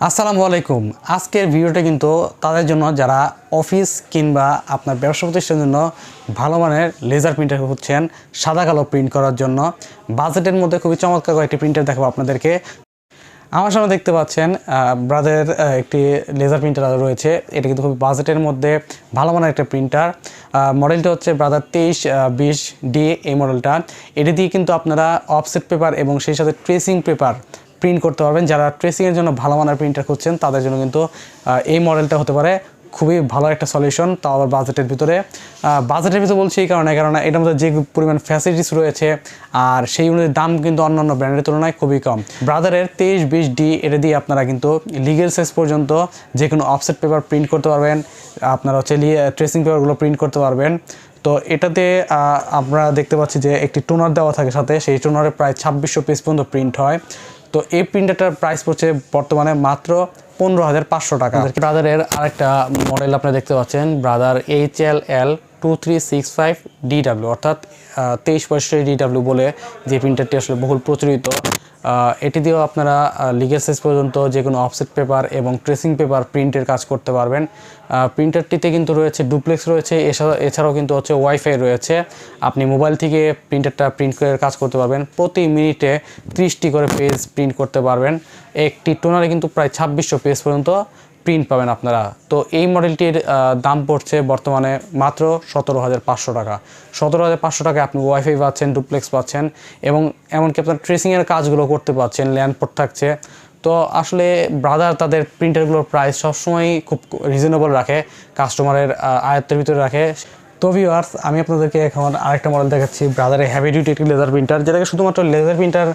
আসসালামু আলাইকুম। আজকের ভিডিওটা কিন্তু তাদের জন্য যারা অফিস কিংবা আপনার ব্যবসা প্রতিষ্ঠানের জন্য ভালো মানের লেজার প্রিন্টার খুঁজছেন সাদা কালো প্রিন্ট করার জন্য। বাজেটের মধ্যে খুবই চমৎকার কয়েকটি প্রিন্টার দেখাবো আপনাদেরকে। আমার সামনে দেখতে পাচ্ছেন ব্রাদের একটি লেজার প্রিন্টার রয়েছে। এটা কিন্তু খুবই বাজেটের মধ্যে ভালো মানের একটা প্রিন্টার। মডেলটা হচ্ছে ব্রাদার 2320D এই মডেলটা। এটি দিয়ে কিন্তু আপনারা অফসেট পেপার এবং সেই সাথে ট্রেসিং পেপার প্রিন্ট করতে পারবেন। যারা ট্রেসিংয়ের জন্য ভালো মানের প্রিন্টার খুঁজছেন তাদের জন্য কিন্তু এই মডেলটা হতে পারে খুবই ভালো একটা সলিউশন, তাও আবার বাজেটের ভিতরে। বাজেটের ভিতরে বলছি এই কারণে এটার মধ্যে যে পরিমাণ ফ্যাসিলিটিস রয়েছে আর সেই অনুযায়ী দাম কিন্তু অন্যান্য ব্র্যান্ডের তুলনায় খুবই কম। ব্রাদারের 2320D এটা দিয়ে আপনারা কিন্তু লিগেল সাইজ পর্যন্ত যে কোনো অফসেট পেপার প্রিন্ট করতে পারবেন। আপনারা হচ্ছে ট্রেসিং পেপারগুলো প্রিন্ট করতে পারবেন। তো এটাতে আমরা দেখতে পাচ্ছি যে একটি টোনার দেওয়া থাকে সাথে, সেই টোনারে প্রায় 2600 পিস পর্যন্ত প্রিন্ট হয়। তো এই প্রিন্টারটার প্রাইস পড়ছে বর্তমানে মাত্র 15,500 টাকা। ব্রাদারের আরেকটা মডেল আপনারা দেখতে পাচ্ছেন, ব্রাদার HLL2365DW, অর্থাৎ 2365DW বলে যে প্রিন্টারটি আসলে বহুল প্রচলিত। এটি দিয়েও আপনারা লিগেল সাইজ পর্যন্ত যে কোনো অফসেট পেপার এবং ট্রেসিং পেপার প্রিন্টের কাজ করতে পারবেন। প্রিন্টারটিতে কিন্তু রয়েছে ডুপ্লেক্স রয়েছে, এছাড়াও কিন্তু হচ্ছে ওয়াইফাই রয়েছে। আপনি মোবাইল থেকে প্রিন্টারটা প্রিন্ট করে কাজ করতে পারবেন। প্রতি মিনিটে 30টি করে পেজ প্রিন্ট করতে পারবেন। একটি টোনারে কিন্তু প্রায় 2600 পেজ পর্যন্ত প্রিন্ট পাবেন আপনারা। তো এই মডেলটির দাম পড়ছে বর্তমানে মাত্র 17,500 টাকা। 17,500 টাকায় আপনি ওয়াইফাই পাচ্ছেন, ডুপ্লেক্স পাচ্ছেন এবং এমনকি আপনার ট্রেসিংয়ের কাজগুলো করতে পারছেন, ল্যান্ড পোর্ট থাকছে। তো আসলে ব্রাদার তাদের প্রিন্টারগুলোর প্রাইস সবসময় খুব রিজনেবল রাখে, কাস্টমারের আয়ত্তের ভিতরে রাখে। তো ভিউয়ার্স, আমি আপনাদেরকে এখন আরেকটা মডেল দেখাচ্ছি, ব্রাদারের হেভি ডিউটি একটি লেজার প্রিন্টার, যেটাকে শুধুমাত্র লেজার প্রিন্টার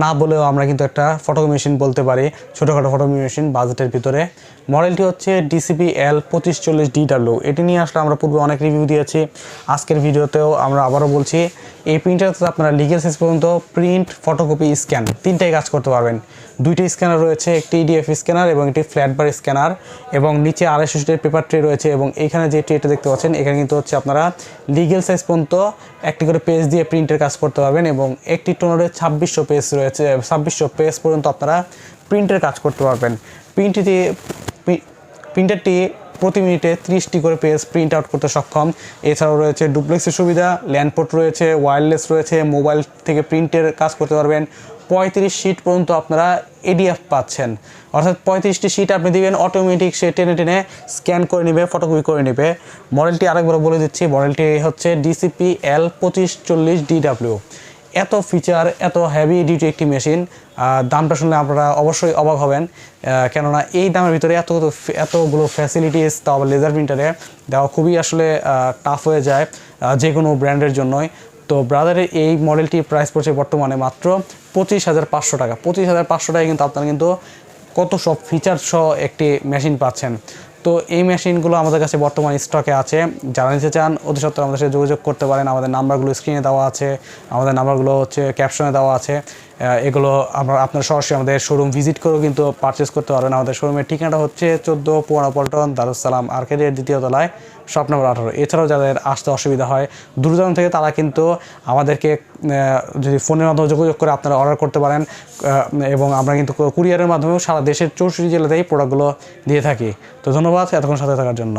না বলেও আমরা কিন্তু একটা ফটোকপি মেশিন বলতে পারি, ছোটোখাটো ফটোকপি মেশিন বাজেটের ভিতরে। মডেলটি হচ্ছে DCP-L2540DW। এটি নিয়ে আসলে আমরা পূর্বে অনেক রিভিউ দিয়েছি, আজকের ভিডিওতেও আমরা আবারও বলছি। এই প্রিন্টারতে আপনারা লিগেল সাইজ পর্যন্ত প্রিন্ট, ফটোকপি, স্ক্যান তিনটাই কাজ করতে পারবেন। দুইটি স্ক্যানার রয়েছে, একটি EDF স্ক্যানার এবং একটি ফ্ল্যাট বার স্ক্যানার, এবং নিচে 250 শিটের পেপার ট্রে রয়েছে। এবং এইখানে যে ট্রেটা দেখতে পাচ্ছেন, এখানে কিন্তু হচ্ছে আপনারা লিগেল সাইজ পর্যন্ত একটি করে পেজ দিয়ে প্রিন্টের কাজ করতে পারবেন। এবং একটি টোনারে 2600 পেজ রয়েছে, 2600 পেজ পর্যন্ত আপনারা প্রিন্টের কাজ করতে পারবেন। প্রিন্টারটি প্রতি মিনিটে 30টি করে পেজ প্রিন্ট আউট করতে সক্ষম। এছাড়াও রয়েছে ডুপ্লেক্সের সুবিধা, ল্যান্ড পোর্ট রয়েছে, ওয়্যারলেস রয়েছে, মোবাইল থেকে প্রিন্টের কাজ করতে পারবেন। 35 শিট পর্যন্ত আপনারা EDF পাচ্ছেন, অর্থাৎ 35টি শিট আপনি দিবেন, অটোমেটিক সে টেনে টেনে স্ক্যান করে নেবে, ফটোকপি করে নেবে। মডেলটি আরেকবার বলে দিচ্ছি, মডেলটি হচ্ছে DCP-L2540DW। এত ফিচার, এত হেভি ডিউটি একটি মেশিন, দামটা শুনলে আপনারা অবশ্যই অবাক হবেন, কেননা এই দামের ভিতরে এতগুলো ফ্যাসিলিটিস তাও আবার লেজার প্রিন্টারে দেওয়া খুবই আসলে টাফ হয়ে যায় যে কোনো ব্র্যান্ডের জন্যই। তো ব্রাদারের এই মডেলটির প্রাইস পড়ছে বর্তমানে মাত্র 25,500 টাকা। 25,500 টাকায় কিন্তু আপনারা কিন্তু কত সব ফিচার সহ একটি মেশিন পাচ্ছেন। তো এই মেশিনগুলো আমাদের কাছে বর্তমানে স্টকে আছে, যারা নিতে চান অতি সত্ত্বর আমাদের সাথে যোগাযোগ করতে পারেন। আমাদের নাম্বারগুলো স্ক্রিনে দেওয়া আছে, আমাদের নাম্বারগুলো হচ্ছে ক্যাপশনে দেওয়া আছে। এগুলো আপনারা সরাসরি আমাদের শোরুম ভিজিট করেও কিন্তু পারচেস করতে পারবেন। আমাদের শোরুমের ঠিকানাটা হচ্ছে 14 পুরানা পল্টন, দারুসালাম আর্কেডের 2য় তলায়, শপ নম্বর 18। এছাড়াও যাদের আসতে অসুবিধা হয় দূরদূরান্ত থেকে, তারা কিন্তু আমাদেরকে যদি ফোনের মাধ্যমে যোগাযোগ করে আপনারা অর্ডার করতে পারেন, এবং আমরা কিন্তু কুরিয়ারের মাধ্যমেও সারা দেশের 64 জেলাতেই প্রোডাক্টগুলো দিয়ে থাকি। তো ধন্যবাদ এতক্ষণ সাথে থাকার জন্য।